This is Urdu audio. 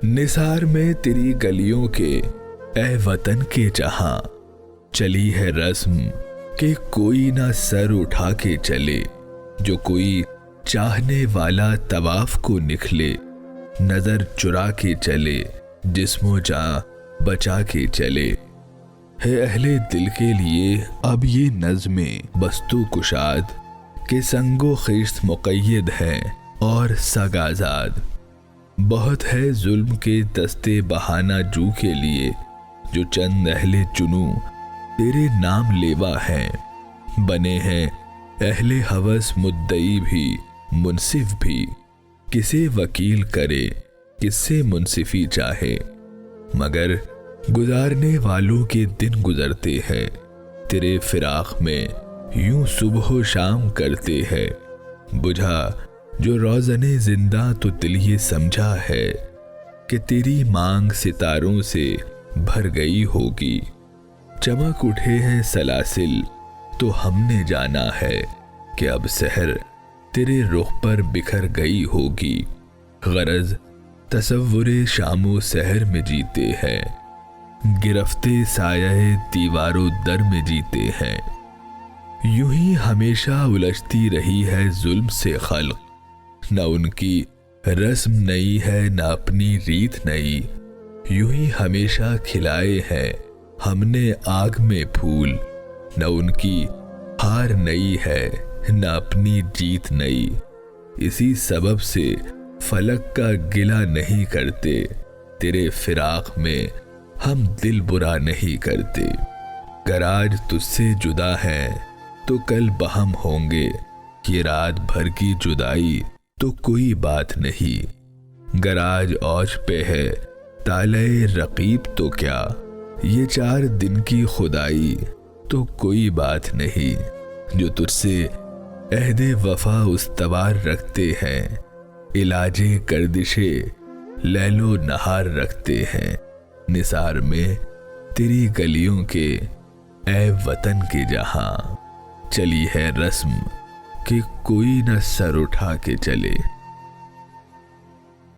نثار میں تیری گلیوں کے اے وطن کے جہاں چلی ہے رسم کہ کوئی نہ سر اٹھا کے چلے، جو کوئی چاہنے والا طواف کو نکلے، نظر چرا کے چلے، جسم و جاں بچا کے چلے۔ ہے اہل دل کے لیے اب یہ نظمیں بستو کشاد کہ سنگ و خشت مقید ہے اور سگ آزاد۔ بہت ہے ظلم کے دستے بہانہ جو کے لیے، جو چند اہل جنوں تیرے نام لیوا ہیں، بنے ہیں اہل ہوس مدعی بھی منصف بھی، کسے وکیل کرے کس سے منصفی چاہے، مگر گزارنے والوں کے دن گزرتے ہیں، تیرے فراق میں یوں صبح و شام کرتے ہیں۔ بجھا جو روزن زندہ تو دل یہ سمجھا ہے کہ تیری مانگ ستاروں سے بھر گئی ہوگی، چمک اٹھے ہیں سلاسل تو ہم نے جانا ہے کہ اب سحر تیرے رخ پر بکھر گئی ہوگی۔ غرض تصور شام و سحر میں جیتے ہیں، گرفتے سایہ دیوار و در میں جیتے ہیں۔ یوں ہی ہمیشہ الجھتی رہی ہے ظلم سے خلق، نہ ان کی رسم نئی ہے نہ اپنی ریت نئی، یوں ہی ہمیشہ کھلائے ہیں ہم نے آگ میں پھول، نہ ان کی ہار نئی ہے نہ اپنی جیت نئی، اسی سبب سے فلک کا گلہ نہیں کرتے، تیرے فراق میں ہم دل برا نہیں کرتے۔ گر آج تجھ سے جدا ہے تو کل بہم ہوں گے، یہ رات بھر کی جدائی تو کوئی بات نہیں، گر آج اوج پہ ہے طالع رقیب تو کیا، یہ 4 دن کی خدائی تو کوئی بات نہیں، جو تجھ سے عہد وفا استوار رکھتے ہیں، علاج گردش لیل و نہار رکھتے ہیں۔ نثار میں تیری گلیوں کے اے وطن کے جہاں چلی ہے رسم کہ کوئی نہ سر اٹھا کے چلے۔